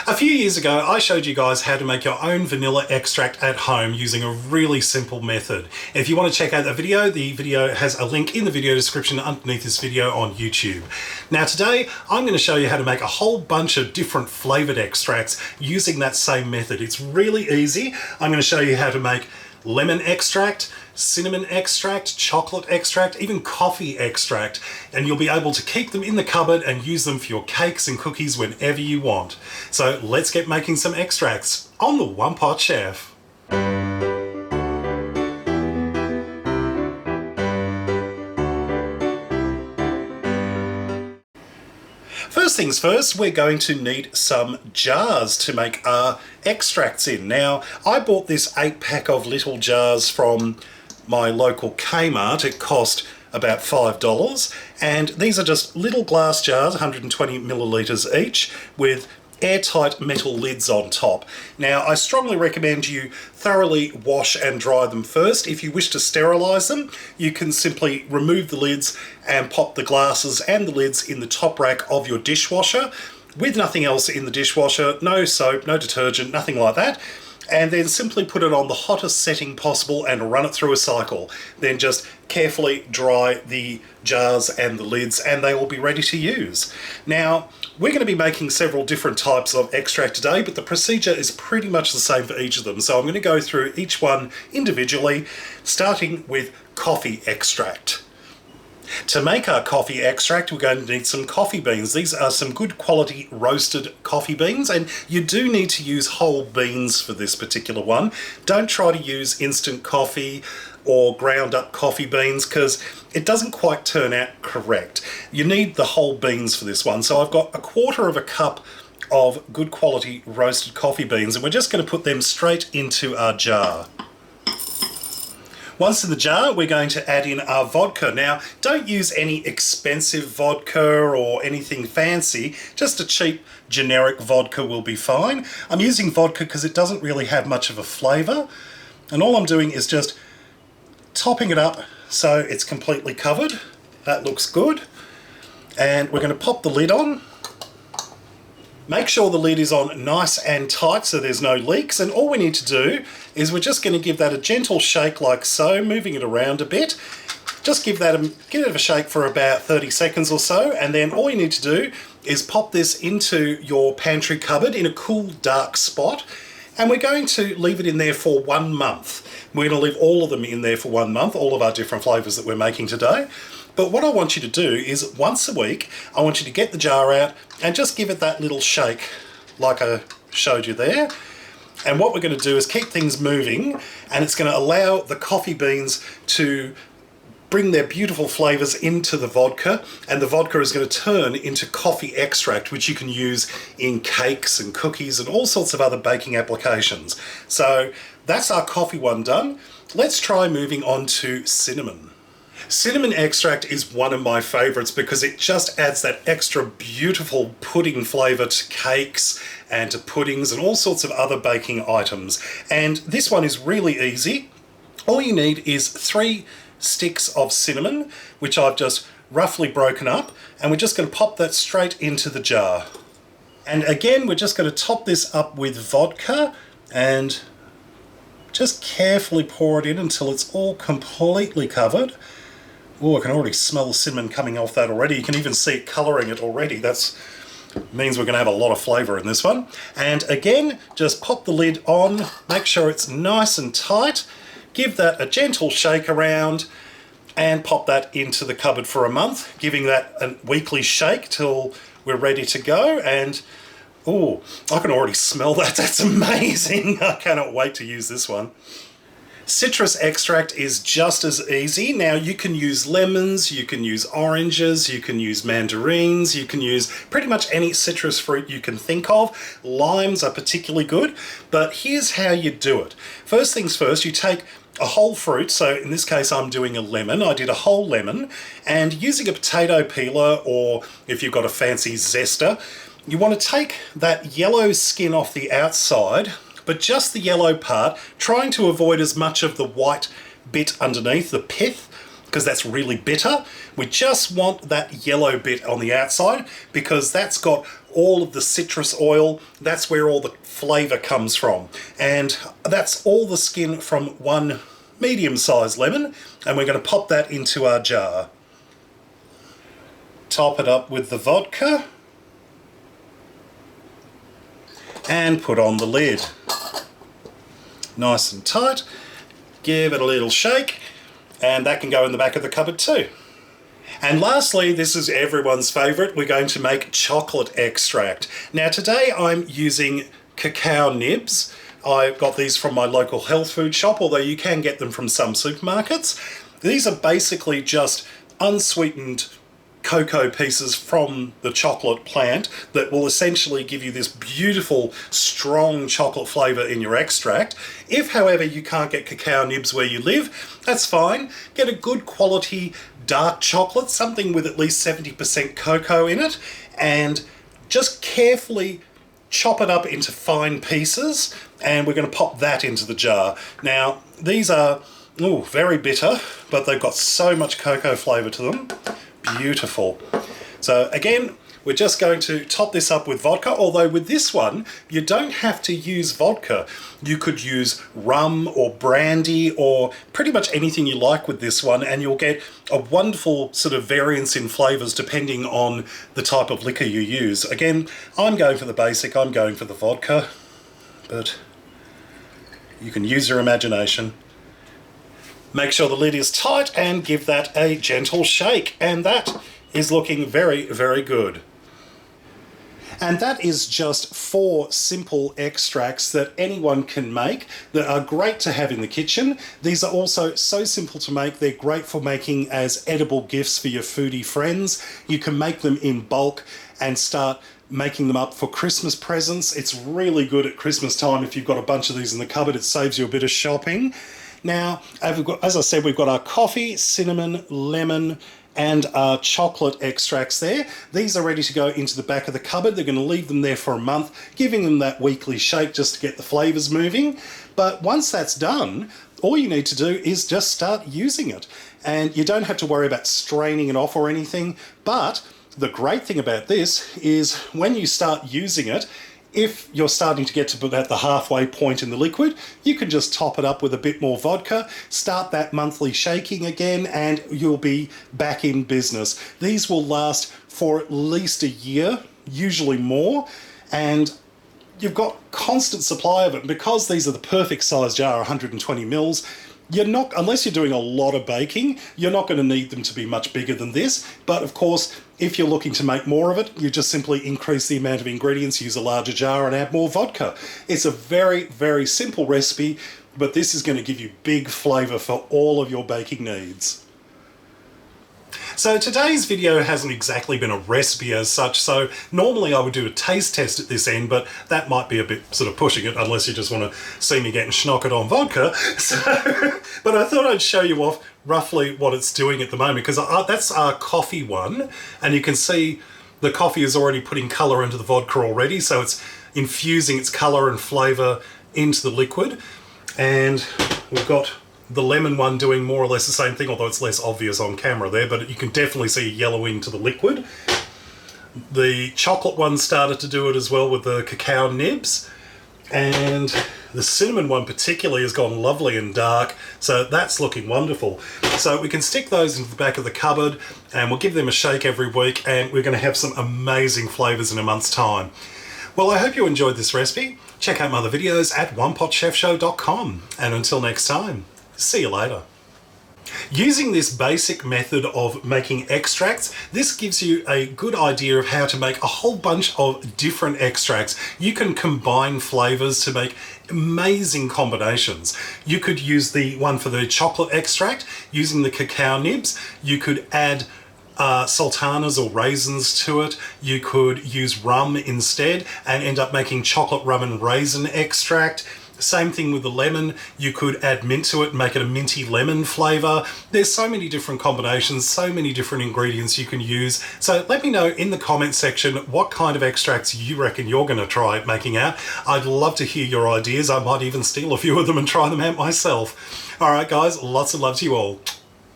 A few years ago, I showed you guys how to make your own vanilla extract at home using a really simple method. If you want to check out the video has a link in the video description underneath this video on YouTube. Now today, I'm going to show you how to make a whole bunch of different flavoured extracts using that same method. It's really easy. I'm going to show you how to make lemon extract, cinnamon extract, chocolate extract, even coffee extract, and you'll be able to keep them in the cupboard and use them for your cakes and cookies whenever you want. So let's get making some extracts on the One Pot Chef. First things first, we're going to need some jars to make our extracts in. Now, I bought this 8-pack of little jars from my local Kmart. It cost about $5, and these are just little glass jars, 120 millilitres each, with airtight metal lids on top. Now, I strongly recommend you thoroughly wash and dry them first. If you wish to sterilise them, you can simply remove the lids and pop the glasses and the lids in the top rack of your dishwasher with nothing else in the dishwasher, no soap, no detergent, nothing like that. And then simply put it on the hottest setting possible and run it through a cycle. Then just carefully dry the jars and the lids and they will be ready to use. Now, we're going to be making several different types of extract today, but the procedure is pretty much the same for each of them. So I'm going to go through each one individually, starting with coffee extract. To make our coffee extract, we're going to need some coffee beans. These are some good quality roasted coffee beans, and you do need to use whole beans for this particular one. Don't try to use instant coffee or ground up coffee beans because it doesn't quite turn out correct. You need the whole beans for this one. So I've got 1/4 cup of good quality roasted coffee beans, and we're just going to put them straight into our jar. Once in the jar, we're going to add in our vodka. Now, don't use any expensive vodka or anything fancy. Just a cheap, generic vodka will be fine. I'm using vodka because it doesn't really have much of a flavour. And all I'm doing is just topping it up so it's completely covered. That looks good. And we're going to pop the lid on. Make sure the lid is on nice and tight so there's no leaks, and all we need to do is we're just going to give that a gentle shake like so, moving it around a bit. Just give it a shake for about 30 seconds or so, and then all you need to do is pop this into your pantry cupboard in a cool, dark spot, and we're going to leave it in there for 1 month. We're going to leave all of them in there for 1 month, all of our different flavours that we're making today. But what I want you to do is once a week, I want you to get the jar out and just give it that little shake like I showed you there. And what we're going to do is keep things moving, and it's going to allow the coffee beans to bring their beautiful flavours into the vodka, and the vodka is going to turn into coffee extract, which you can use in cakes and cookies and all sorts of other baking applications. So that's our coffee one done. Let's try moving on to cinnamon. Cinnamon extract is one of my favourites because it just adds that extra beautiful pudding flavour to cakes and to puddings and all sorts of other baking items. And this one is really easy. All you need is 3 sticks of cinnamon, which I've just roughly broken up, and we're just going to pop that straight into the jar. And again, we're just going to top this up with vodka and just carefully pour it in until it's all completely covered. Oh, I can already smell the cinnamon coming off that already. You can even see it colouring it already. That means we're going to have a lot of flavour in this one. And again, just pop the lid on, make sure it's nice and tight, give that a gentle shake around, and pop that into the cupboard for a month, giving that a weekly shake till we're ready to go. And oh, I can already smell that. That's amazing. I cannot wait to use this one. Citrus extract is just as easy. Now you can use lemons, you can use oranges, you can use mandarins, you can use pretty much any citrus fruit you can think of. Limes are particularly good, but here's how you do it. First things first, you take a whole fruit, so in this case I'm doing a lemon. I did a whole lemon, and using a potato peeler, or if you've got a fancy zester, you want to take that yellow skin off the outside, but just the yellow part, trying to avoid as much of the white bit underneath, the pith, because that's really bitter. We just want that yellow bit on the outside because that's got all of the citrus oil. That's where all the flavour comes from. And that's all the skin from one medium-sized lemon, and we're going to pop that into our jar. Top it up with the vodka and put on the lid. Nice and tight. Give it a little shake, and that can go in the back of the cupboard too. And lastly, this is everyone's favourite, we're going to make chocolate extract. Now today I'm using cacao nibs. I got these from my local health food shop, although you can get them from some supermarkets. These are basically just unsweetened cocoa pieces from the chocolate plant that will essentially give you this beautiful, strong chocolate flavour in your extract. If, however, you can't get cacao nibs where you live, that's fine. Get a good quality dark chocolate, something with at least 70% cocoa in it, and just carefully chop it up into fine pieces, and we're going to pop that into the jar. Now, these are very bitter, but they've got so much cocoa flavour to them. Beautiful. So again, we're just going to top this up with vodka, although with this one, you don't have to use vodka. You could use rum or brandy or pretty much anything you like with this one, and you'll get a wonderful sort of variance in flavours depending on the type of liquor you use. Again, I'm going for the basic, I'm going for the vodka, but you can use your imagination. Make sure the lid is tight and give that a gentle shake, and that is looking very, very good. And that is just 4 simple extracts that anyone can make that are great to have in the kitchen. These are also so simple to make, they're great for making as edible gifts for your foodie friends. You can make them in bulk and start making them up for Christmas presents. It's really good at Christmas time if you've got a bunch of these in the cupboard. It saves you a bit of shopping. Now, as I said, we've got our coffee, cinnamon, lemon, and our chocolate extracts there. These are ready to go into the back of the cupboard. They're going to leave them there for a month, giving them that weekly shake just to get the flavours moving. But once that's done, all you need to do is just start using it. And you don't have to worry about straining it off or anything. But the great thing about this is when you start using it, if you're starting to get to about the halfway point in the liquid, you can just top it up with a bit more vodka, start that monthly shaking again, and you'll be back in business. These will last for at least a year, usually more, and you've got constant supply of it. Because these are the perfect size jar, 120 mils, you're not, unless you're doing a lot of baking, you're not going to need them to be much bigger than this. But of course, if you're looking to make more of it, you just simply increase the amount of ingredients, use a larger jar and add more vodka. It's a very, very simple recipe, but this is going to give you big flavour for all of your baking needs. So today's video hasn't exactly been a recipe as such, so normally I would do a taste test at this end, but that might be a bit sort of pushing it unless you just want to see me getting schnockered on vodka. But I thought I'd show you off roughly what it's doing at the moment, because that's our coffee one, and you can see the coffee is already putting colour into the vodka already, so it's infusing its colour and flavour into the liquid. And we've got the lemon one doing more or less the same thing, although it's less obvious on camera there, but you can definitely see yellowing to the liquid. The chocolate one started to do it as well with the cacao nibs, and the cinnamon one particularly has gone lovely and dark, so that's looking wonderful. So we can stick those into the back of the cupboard, and we'll give them a shake every week, and we're going to have some amazing flavours in a month's time. Well, I hope you enjoyed this recipe. Check out my other videos at OnePotChefShow.com, and until next time, see you later. Using this basic method of making extracts, this gives you a good idea of how to make a whole bunch of different extracts. You can combine flavours to make amazing combinations. You could use the one for the chocolate extract using the cacao nibs. You could add sultanas or raisins to it. You could use rum instead and end up making chocolate rum and raisin extract. Same thing with the lemon. You could add mint to it and make it a minty lemon flavour. There's so many different combinations, so many different ingredients you can use. So let me know in the comment section what kind of extracts you reckon you're going to try making out. I'd love to hear your ideas. I might even steal a few of them and try them out myself. All right, guys, lots of love to you all.